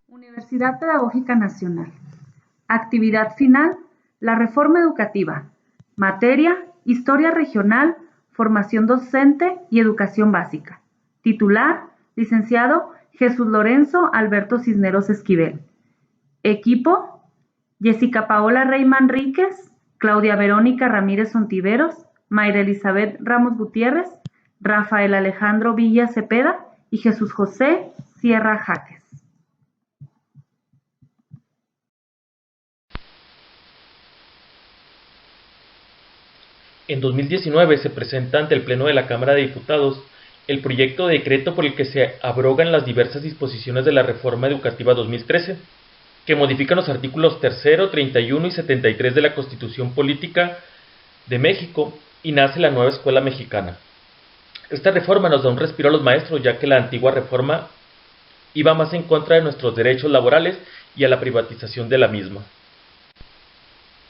Universidad Pedagógica Nacional. Actividad final: la reforma educativa. Materia: Historia regional, formación docente y educación básica. Titular: Licenciado Jesús Lorenzo Alberto Cisneros Esquivel. Equipo: Jessica Paola Rey Manríquez, Claudia Verónica Ramírez Ontiveros, Mayra Elizabeth Ramos Gutiérrez, Rafael Alejandro Villa Cepeda y Jesús José Sierra Jaques. En 2019 se presenta ante el Pleno de la Cámara de Diputados el proyecto de decreto por el que se abrogan las diversas disposiciones de la Reforma Educativa 2013, que modifican los artículos 3, 31 y 73 de la Constitución Política de México y nace la nueva escuela mexicana. Esta reforma nos da un respiro a los maestros, ya que la antigua reforma iba más en contra de nuestros derechos laborales y a la privatización de la misma.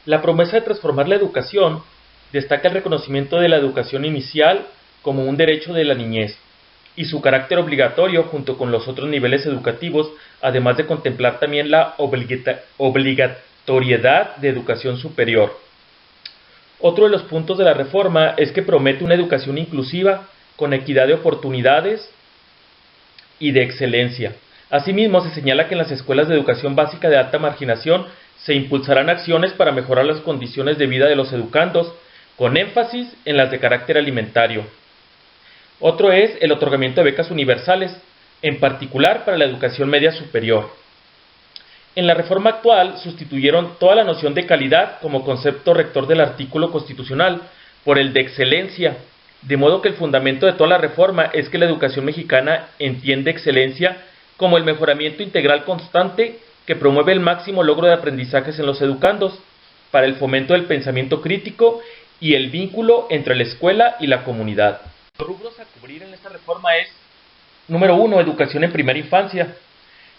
La promesa de transformar la educación destaca el reconocimiento de la educación inicial como un derecho de la niñez y su carácter obligatorio junto con los otros niveles educativos, además de contemplar también la obligatoriedad de educación superior. Otro de los puntos de la reforma es que promete una educación inclusiva con equidad de oportunidades y de excelencia. Asimismo, se señala que en las escuelas de educación básica de alta marginación se impulsarán acciones para mejorar las condiciones de vida de los educandos, con énfasis en las de carácter alimentario. Otro es el otorgamiento de becas universales, en particular para la educación media superior. En la reforma actual sustituyeron toda la noción de calidad como concepto rector del artículo constitucional por el de excelencia, de modo que el fundamento de toda la reforma es que la educación mexicana entiende excelencia como el mejoramiento integral constante que promueve el máximo logro de aprendizajes en los educandos, para el fomento del pensamiento crítico y el vínculo entre la escuela y la comunidad. Los rubros a cubrir en esta reforma es: número 1, educación en primera infancia.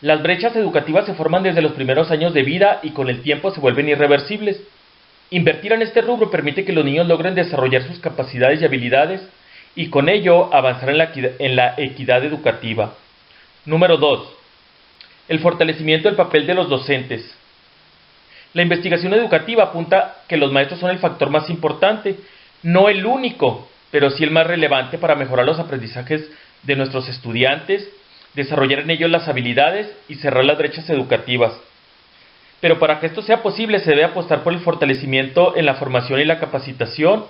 Las brechas educativas se forman desde los primeros años de vida y con el tiempo se vuelven irreversibles. Invertir en este rubro permite que los niños logren desarrollar sus capacidades y habilidades y con ello avanzar en la equidad educativa. Número 2, el fortalecimiento del papel de los docentes. La investigación educativa apunta que los maestros son el factor más importante, no el único, pero sí el más relevante para mejorar los aprendizajes de nuestros estudiantes, desarrollar en ellos las habilidades y cerrar las brechas educativas. Pero para que esto sea posible se debe apostar por el fortalecimiento en la formación y la capacitación,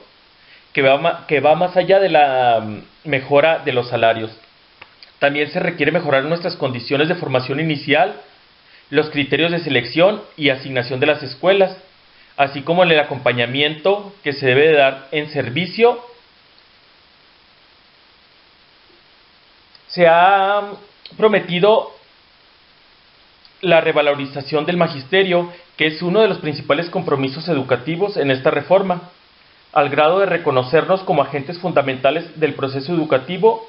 que va más allá de la mejora de los salarios. También se requiere mejorar nuestras condiciones de formación inicial, los criterios de selección y asignación de las escuelas, así como el acompañamiento que se debe dar en servicio. Se ha prometido la revalorización del magisterio, que es uno de los principales compromisos educativos en esta reforma, al grado de reconocernos como agentes fundamentales del proceso educativo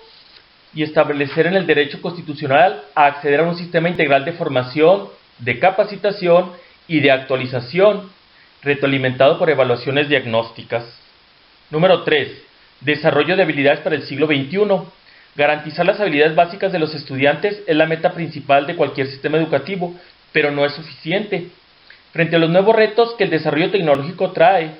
y establecer en el derecho constitucional a acceder a un sistema integral de formación, de capacitación y de actualización, retroalimentado por evaluaciones diagnósticas. Número 3. Desarrollo de habilidades para el siglo XXI. Garantizar las habilidades básicas de los estudiantes es la meta principal de cualquier sistema educativo, pero no es suficiente. Frente a los nuevos retos que el desarrollo tecnológico trae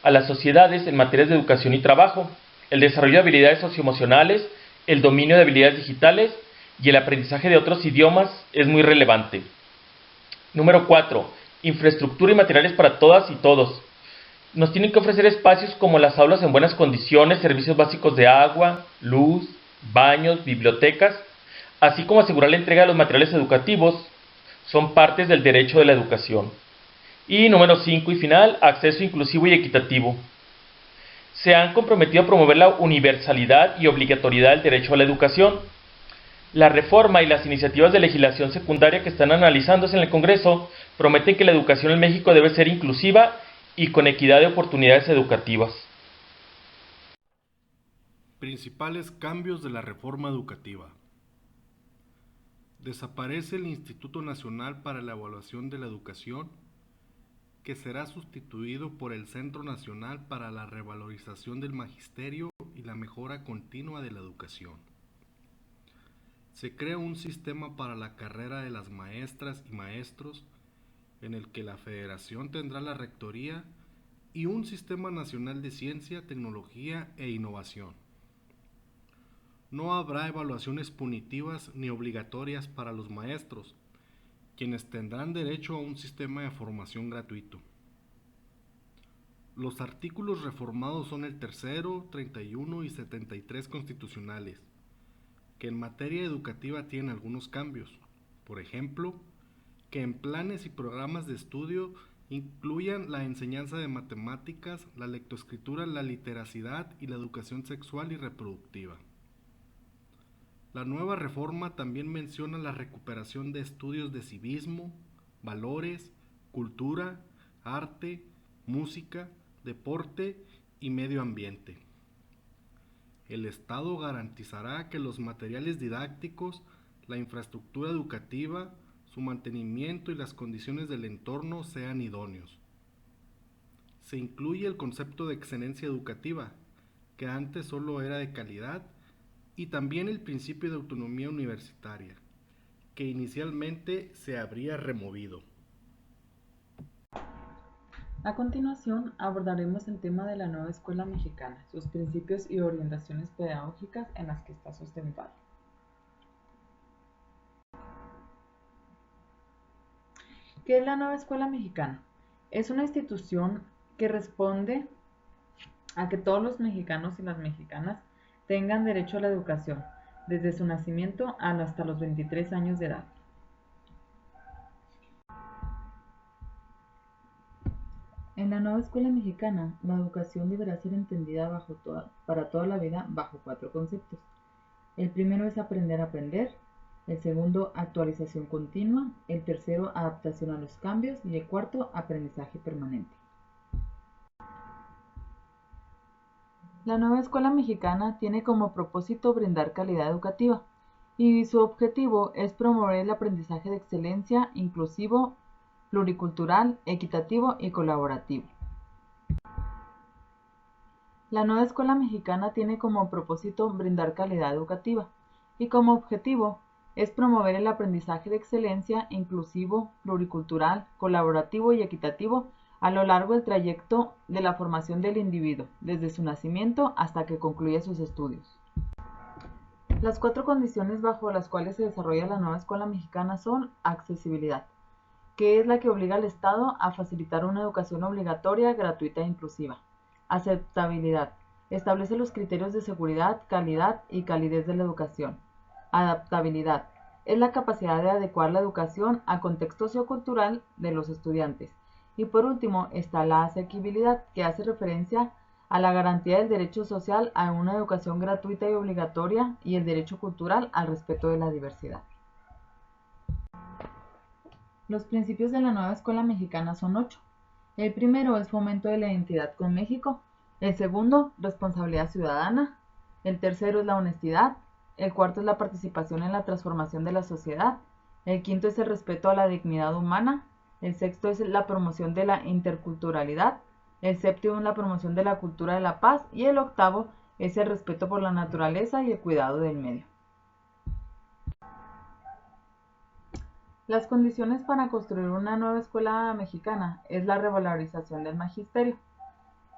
a las sociedades en materias de educación y trabajo, el desarrollo de habilidades socioemocionales, el dominio de habilidades digitales y el aprendizaje de otros idiomas es muy relevante. Número 4. Infraestructura y materiales para todas y todos. Nos tienen que ofrecer espacios como las aulas en buenas condiciones, servicios básicos de agua, luz, baños, bibliotecas, así como asegurar la entrega de los materiales educativos, son partes del derecho de la educación. Y número 5 y final, acceso inclusivo y equitativo. Se han comprometido a promover la universalidad y obligatoriedad del derecho a la educación. La reforma y las iniciativas de legislación secundaria que están analizándose en el Congreso prometen que la educación en México debe ser inclusiva y con equidad de oportunidades educativas. Principales cambios de la reforma educativa. Desaparece el Instituto Nacional para la Evaluación de la Educación, que será sustituido por el Centro Nacional para la Revalorización del Magisterio y la Mejora Continua de la Educación. Se crea un sistema para la carrera de las maestras y maestros en el que la Federación tendrá la rectoría y un Sistema Nacional de Ciencia, Tecnología e Innovación. No habrá evaluaciones punitivas ni obligatorias para los maestros, quienes tendrán derecho a un sistema de formación gratuito. Los artículos reformados son el 3º, 31 y 73 constitucionales, que en materia educativa tienen algunos cambios. Por ejemplo, que en planes y programas de estudio incluyan la enseñanza de matemáticas, la lectoescritura, la literacidad y la educación sexual y reproductiva. La nueva reforma también menciona la recuperación de estudios de civismo, valores, cultura, arte, música, deporte y medio ambiente. El Estado garantizará que los materiales didácticos, la infraestructura educativa, su mantenimiento y las condiciones del entorno sean idóneos. Se incluye el concepto de excelencia educativa, que antes solo era de calidad, y también el principio de autonomía universitaria, que inicialmente se habría removido. A continuación, abordaremos el tema de la nueva escuela mexicana, sus principios y orientaciones pedagógicas en las que está sustentada. ¿Qué es la nueva escuela mexicana? Es una institución que responde a que todos los mexicanos y las mexicanas tengan derecho a la educación, desde su nacimiento hasta los 23 años de edad. En la nueva escuela mexicana, la educación deberá ser entendida para toda la vida bajo 4 conceptos. El primero es aprender a aprender, el segundo, actualización continua, el tercero, adaptación a los cambios y el cuarto, aprendizaje permanente. La nueva escuela mexicana tiene como propósito brindar calidad educativa y su objetivo es promover el aprendizaje de excelencia, inclusivo, pluricultural, equitativo y colaborativo. La nueva escuela mexicana tiene como propósito brindar calidad educativa y como objetivo es promover el aprendizaje de excelencia, inclusivo, pluricultural, colaborativo y equitativo a lo largo del trayecto de la formación del individuo, desde su nacimiento hasta que concluye sus estudios. Las 4 condiciones bajo las cuales se desarrolla la nueva escuela mexicana son accesibilidad, que es la que obliga al Estado a facilitar una educación obligatoria, gratuita e inclusiva. Aceptabilidad. Establece los criterios de seguridad, calidad y calidez de la educación. Adaptabilidad. Es la capacidad de adecuar la educación al contexto sociocultural de los estudiantes. Y por último está la asequibilidad, que hace referencia a la garantía del derecho social a una educación gratuita y obligatoria y el derecho cultural al respeto de la diversidad. Los principios de la nueva escuela mexicana son 8. El primero es fomento de la identidad con México. El segundo, responsabilidad ciudadana. El tercero es la honestidad. El cuarto es la participación en la transformación de la sociedad. El quinto es el respeto a la dignidad humana. El sexto es la promoción de la interculturalidad. El séptimo es la promoción de la cultura de la paz. Y el octavo es el respeto por la naturaleza y el cuidado del medio. Las condiciones para construir una nueva escuela mexicana es la revalorización del magisterio.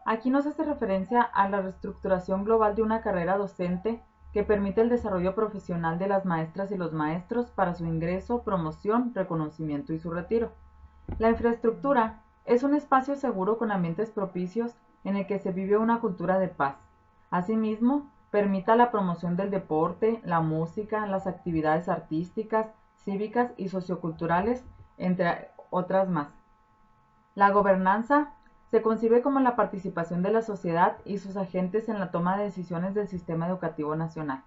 Aquí nos hace referencia a la reestructuración global de una carrera docente que permite el desarrollo profesional de las maestras y los maestros para su ingreso, promoción, reconocimiento y su retiro. La infraestructura es un espacio seguro con ambientes propicios en el que se vive una cultura de paz. Asimismo, permite la promoción del deporte, la música, las actividades artísticas, cívicas y socioculturales, entre otras más. La gobernanza se concibe como la participación de la sociedad y sus agentes en la toma de decisiones del sistema educativo nacional.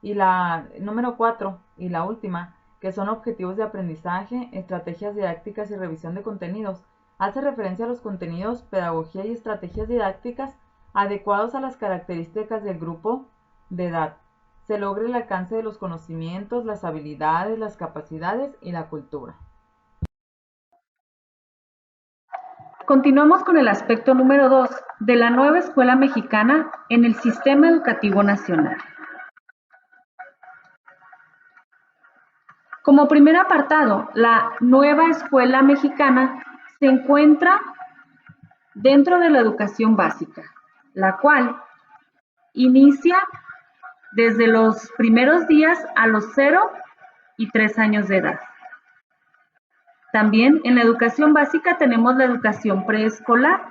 Y la número 4, y la última, que son objetivos de aprendizaje, estrategias didácticas y revisión de contenidos, hace referencia a los contenidos, pedagogía y estrategias didácticas adecuados a las características del grupo de edad. Se logra el alcance de los conocimientos, las habilidades, las capacidades y la cultura. Continuamos con el aspecto número 2 de la nueva escuela mexicana en el sistema educativo nacional. Como primer apartado, la nueva escuela mexicana se encuentra dentro de la educación básica, la cual inicia desde los primeros días a los 0 y 3 años de edad. También en la educación básica tenemos la educación preescolar,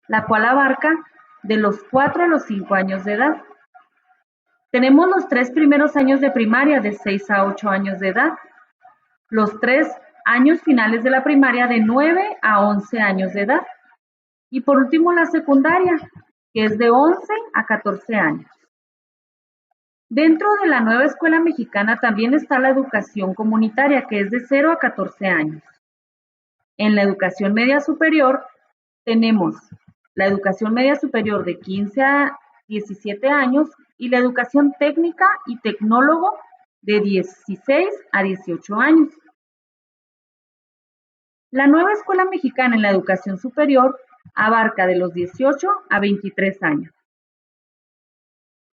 la cual abarca de los 4 a los 5 años de edad. Tenemos los 3 primeros años de primaria de 6 a 8 años de edad, los 3 años finales de la primaria de 9 a 11 años de edad y por último la secundaria, que es de 11 a 14 años. Dentro de la nueva escuela mexicana también está la educación comunitaria, que es de 0 a 14 años. En la educación media superior tenemos la educación media superior de 15 a 17 años y la educación técnica y tecnólogo de 16 a 18 años. La nueva escuela mexicana en la educación superior abarca de los 18 a 23 años.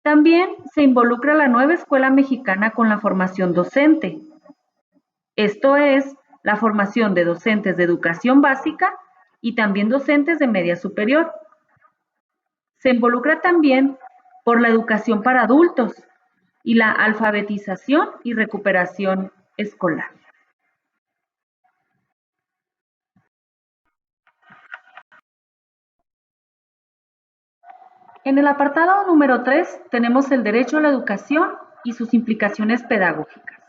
También se involucra la nueva escuela mexicana con la formación docente. Esto es la formación de docentes de educación básica y también docentes de media superior. Se involucra también por la educación para adultos y la alfabetización y recuperación escolar. En el apartado número 3 tenemos el derecho a la educación y sus implicaciones pedagógicas.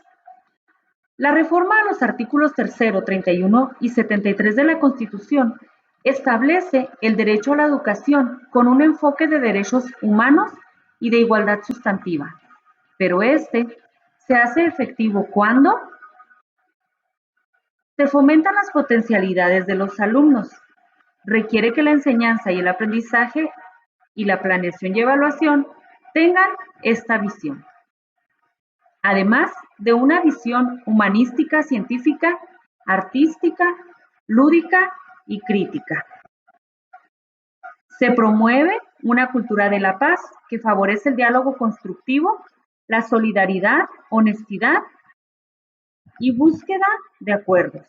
La reforma a los artículos 3, 31 y 73 de la Constitución establece el derecho a la educación con un enfoque de derechos humanos y de igualdad sustantiva, pero este se hace efectivo cuando se fomentan las potencialidades de los alumnos, requiere que la enseñanza y el aprendizaje y la planeación y evaluación tengan esta visión. Además de una visión humanística, científica, artística, lúdica y crítica. Se promueve una cultura de la paz que favorece el diálogo constructivo, la solidaridad, honestidad y búsqueda de acuerdos.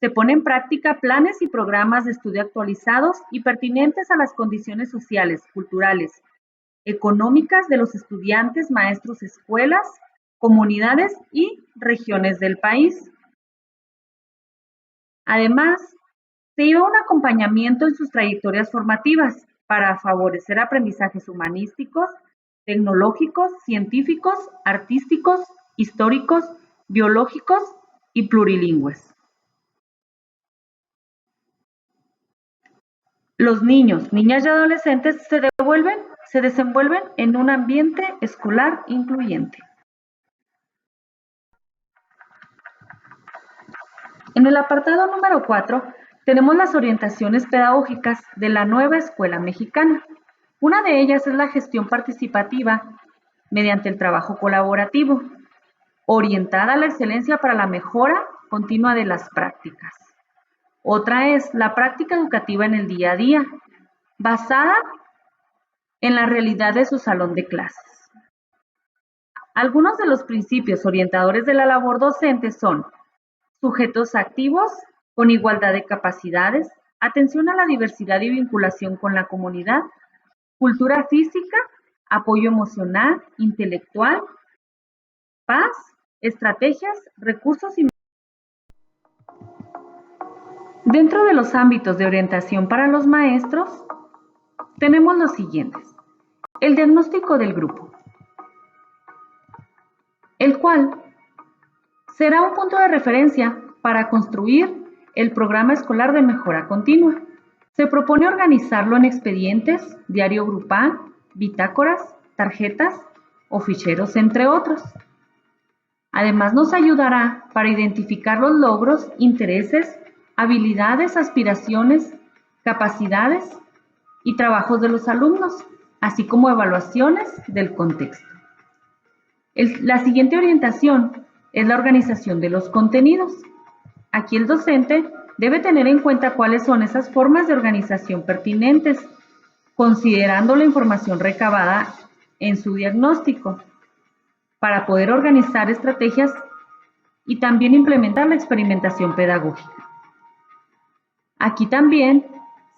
Se pone en práctica planes y programas de estudio actualizados y pertinentes a las condiciones sociales, culturales, económicas de los estudiantes, maestros, escuelas, comunidades y regiones del país. Además, se lleva un acompañamiento en sus trayectorias formativas para favorecer aprendizajes humanísticos, tecnológicos, científicos, artísticos, históricos, biológicos y plurilingües. Los niños, niñas y adolescentes se desenvuelven en un ambiente escolar incluyente. En el apartado número 4 tenemos las orientaciones pedagógicas de la nueva escuela mexicana. Una de ellas es la gestión participativa mediante el trabajo colaborativo, orientada a la excelencia para la mejora continua de las prácticas. Otra es la práctica educativa en el día a día, basada en la realidad de su salón de clases. Algunos de los principios orientadores de la labor docente son sujetos activos con igualdad de capacidades, atención a la diversidad y vinculación con la comunidad, cultura física, apoyo emocional, intelectual, paz, estrategias, recursos y... Dentro de los ámbitos de orientación para los maestros, tenemos los siguientes. El diagnóstico del grupo, el cual será un punto de referencia para construir el programa escolar de mejora continua. Se propone organizarlo en expedientes, diario grupal, bitácoras, tarjetas o ficheros, entre otros. Además, nos ayudará para identificar los logros, intereses, habilidades, aspiraciones, capacidades y trabajos de los alumnos, así como evaluaciones del contexto. La siguiente orientación es la organización de los contenidos. Aquí el docente debe tener en cuenta cuáles son esas formas de organización pertinentes, considerando la información recabada en su diagnóstico, para poder organizar estrategias y también implementar la experimentación pedagógica. Aquí también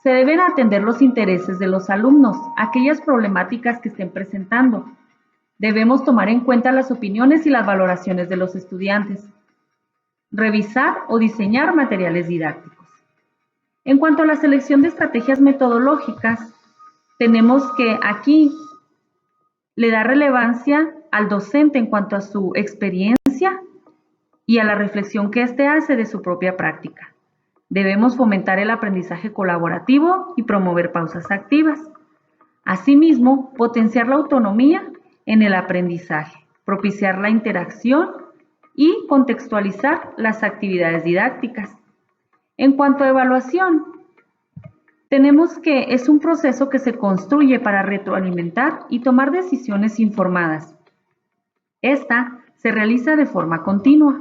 se deben atender los intereses de los alumnos, aquellas problemáticas que estén presentando. Debemos tomar en cuenta las opiniones y las valoraciones de los estudiantes. Revisar o diseñar materiales didácticos. En cuanto a la selección de estrategias metodológicas, tenemos que aquí le da relevancia al docente en cuanto a su experiencia y a la reflexión que éste hace de su propia práctica. Debemos fomentar el aprendizaje colaborativo y promover pausas activas. Asimismo, potenciar la autonomía en el aprendizaje, propiciar la interacción y contextualizar las actividades didácticas. En cuanto a evaluación, tenemos que es un proceso que se construye para retroalimentar y tomar decisiones informadas. Esta se realiza de forma continua.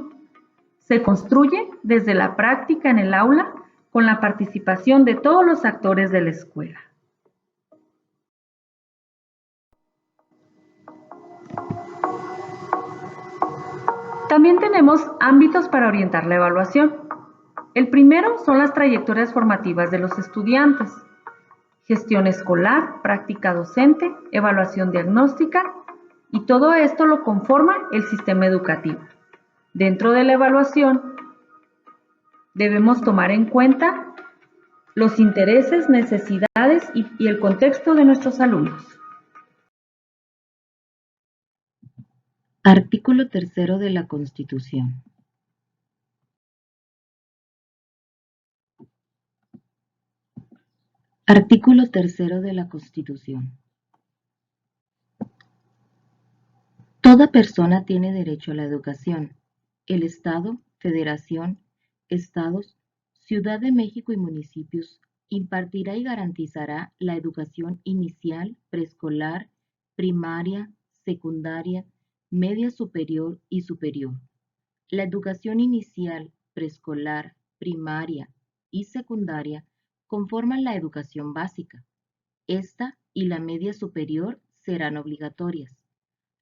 Se construye desde la práctica en el aula con la participación de todos los actores de la escuela. También tenemos ámbitos para orientar la evaluación. El primero son las trayectorias formativas de los estudiantes. Gestión escolar, práctica docente, evaluación diagnóstica y todo esto lo conforma el sistema educativo. Dentro de la evaluación debemos tomar en cuenta los intereses, necesidades y el contexto de nuestros alumnos. Artículo 3 de la Constitución. Artículo 3 de la Constitución. Toda persona tiene derecho a la educación. El Estado, Federación, Estados, Ciudad de México y municipios impartirá y garantizará la educación inicial, preescolar, primaria, secundaria, media superior y superior. La educación inicial, preescolar, primaria y secundaria conforman la educación básica. Esta y la media superior serán obligatorias.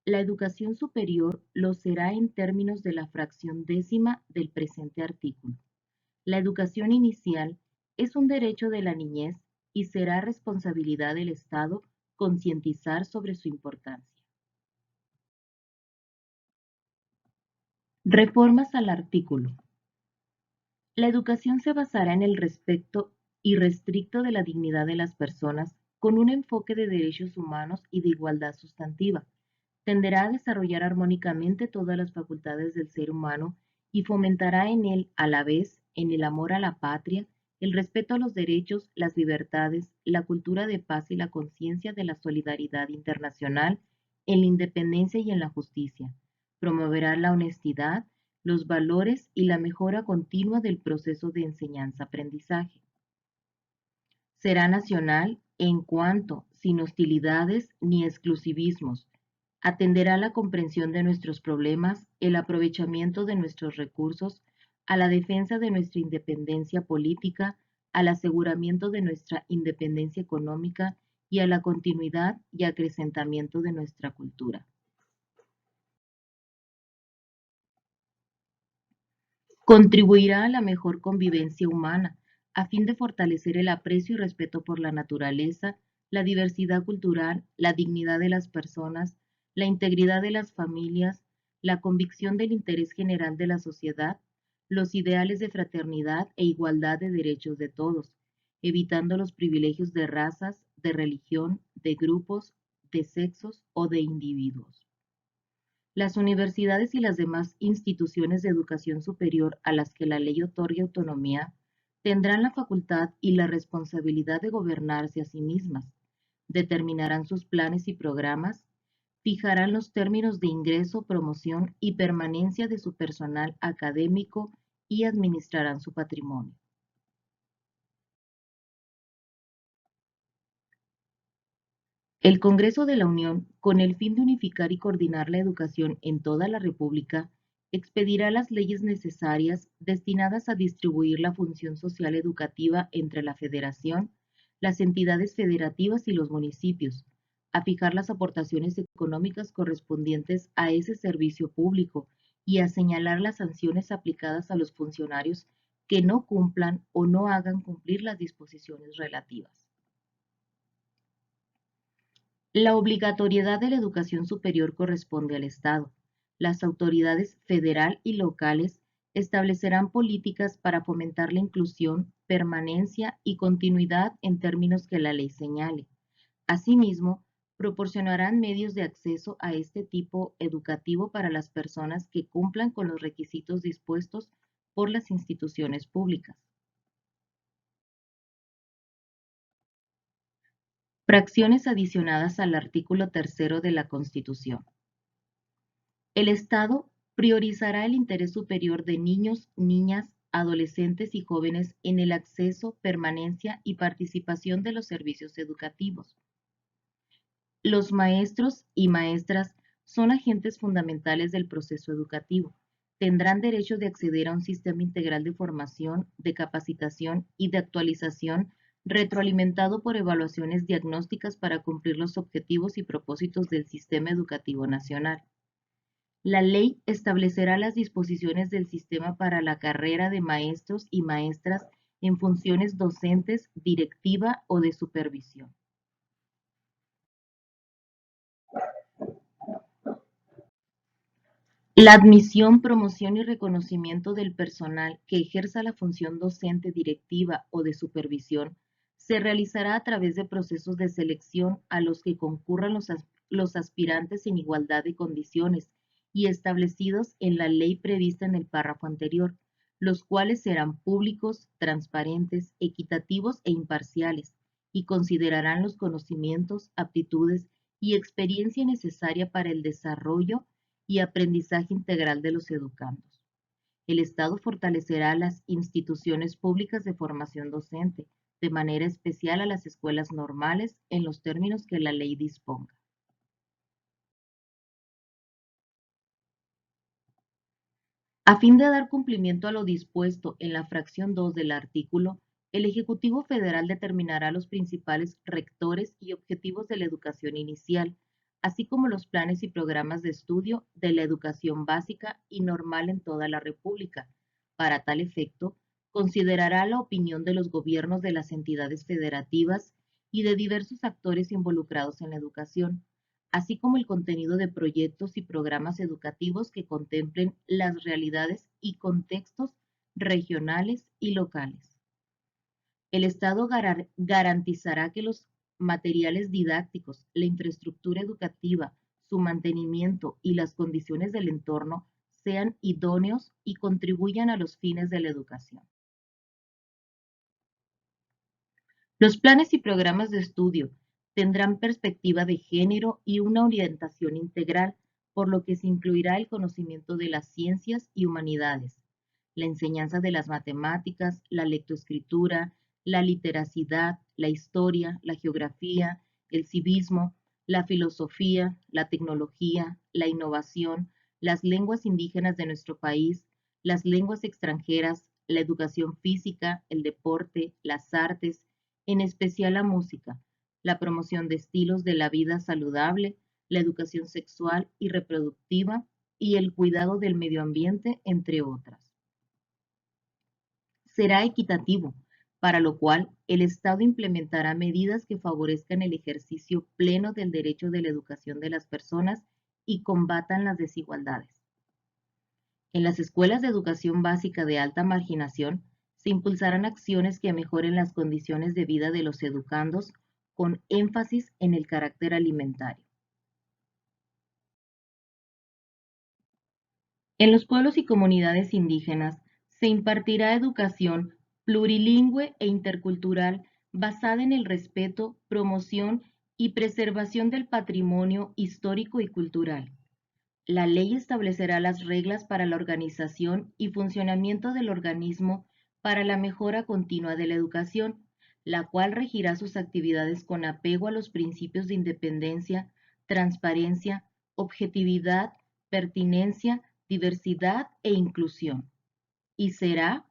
La educación superior lo será en términos de la fracción décima del presente artículo. La educación inicial es un derecho de la niñez y será responsabilidad del Estado concientizar sobre su importancia. Reformas al artículo. La educación se basará en el respeto irrestricto de la dignidad de las personas con un enfoque de derechos humanos y de igualdad sustantiva. Tenderá a desarrollar armónicamente todas las facultades del ser humano y fomentará en él, a la vez, en el amor a la patria, el respeto a los derechos, las libertades, la cultura de paz y la conciencia de la solidaridad internacional, en la independencia y en la justicia. Promoverá la honestidad, los valores y la mejora continua del proceso de enseñanza-aprendizaje. Será nacional en cuanto, sin hostilidades ni exclusivismos, atenderá la comprensión de nuestros problemas, el aprovechamiento de nuestros recursos, a la defensa de nuestra independencia política, al aseguramiento de nuestra independencia económica y a la continuidad y acrecentamiento de nuestra cultura. Contribuirá a la mejor convivencia humana, a fin de fortalecer el aprecio y respeto por la naturaleza, la diversidad cultural, la dignidad de las personas, la integridad de las familias, la convicción del interés general de la sociedad, los ideales de fraternidad e igualdad de derechos de todos, evitando los privilegios de razas, de religión, de grupos, de sexos o de individuos. Las universidades y las demás instituciones de educación superior a las que la ley otorgue autonomía tendrán la facultad y la responsabilidad de gobernarse a sí mismas, determinarán sus planes y programas, fijarán los términos de ingreso, promoción y permanencia de su personal académico y administrarán su patrimonio. El Congreso de la Unión, con el fin de unificar y coordinar la educación en toda la República, expedirá las leyes necesarias destinadas a distribuir la función social educativa entre la Federación, las entidades federativas y los municipios, a fijar las aportaciones económicas correspondientes a ese servicio público y a señalar las sanciones aplicadas a los funcionarios que no cumplan o no hagan cumplir las disposiciones relativas. La obligatoriedad de la educación superior corresponde al Estado. Las autoridades federal y locales establecerán políticas para fomentar la inclusión, permanencia y continuidad en términos que la ley señale. Asimismo, proporcionarán medios de acceso a este tipo educativo para las personas que cumplan con los requisitos dispuestos por las instituciones públicas. Fracciones adicionadas al artículo 3 de la Constitución. El Estado priorizará el interés superior de niños, niñas, adolescentes y jóvenes en el acceso, permanencia y participación de los servicios educativos. Los maestros y maestras son agentes fundamentales del proceso educativo. Tendrán derecho de acceder a un sistema integral de formación, de capacitación y de actualización retroalimentado por evaluaciones diagnósticas para cumplir los objetivos y propósitos del sistema educativo nacional. La ley establecerá las disposiciones del sistema para la carrera de maestros y maestras en funciones docentes, directiva o de supervisión. La admisión, promoción y reconocimiento del personal que ejerza la función docente, directiva o de supervisión se realizará a través de procesos de selección a los que concurran los aspirantes en igualdad de condiciones y establecidos en la ley prevista en el párrafo anterior, los cuales serán públicos, transparentes, equitativos e imparciales, y considerarán los conocimientos, aptitudes y experiencia necesaria para el desarrollo y aprendizaje integral de los educandos. El Estado fortalecerá las instituciones públicas de formación docente, de manera especial a las escuelas normales, en los términos que la ley disponga. A fin de dar cumplimiento a lo dispuesto en la fracción 2 del artículo, el Ejecutivo Federal determinará los principales rectores y objetivos de la educación inicial, así como los planes y programas de estudio de la educación básica y normal en toda la República. Para tal efecto, considerará la opinión de los gobiernos de las entidades federativas y de diversos actores involucrados en la educación, así como el contenido de proyectos y programas educativos que contemplen las realidades y contextos regionales y locales. El Estado garantizará que los materiales didácticos, la infraestructura educativa, su mantenimiento y las condiciones del entorno sean idóneos y contribuyan a los fines de la educación. Los planes y programas de estudio tendrán perspectiva de género y una orientación integral, por lo que se incluirá el conocimiento de las ciencias y humanidades, la enseñanza de las matemáticas, la lectoescritura, la literacidad, la historia, la geografía, el civismo, la filosofía, la tecnología, la innovación, las lenguas indígenas de nuestro país, las lenguas extranjeras, la educación física, el deporte, las artes, en especial la música, la promoción de estilos de la vida saludable, la educación sexual y reproductiva y el cuidado del medio ambiente, entre otras. Será equitativo, para lo cual el Estado implementará medidas que favorezcan el ejercicio pleno del derecho de la educación de las personas y combatan las desigualdades. En las escuelas de educación básica de alta marginación, se impulsarán acciones que mejoren las condiciones de vida de los educandos, con énfasis en el carácter alimentario. En los pueblos y comunidades indígenas se impartirá educación plurilingüe e intercultural basada en el respeto, promoción y preservación del patrimonio histórico y cultural. La ley establecerá las reglas para la organización y funcionamiento del organismo para la mejora continua de la educación, la cual regirá sus actividades con apego a los principios de independencia, transparencia, objetividad, pertinencia, diversidad e inclusión. Y será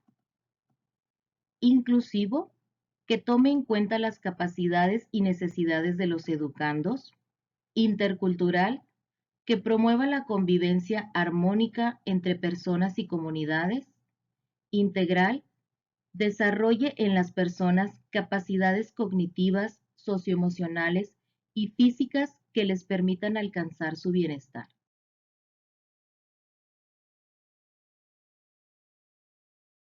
inclusivo, que tome en cuenta las capacidades y necesidades de los educandos, intercultural, que promueva la convivencia armónica entre personas y comunidades, integral, desarrolle en las personas capacidades cognitivas, socioemocionales y físicas que les permitan alcanzar su bienestar.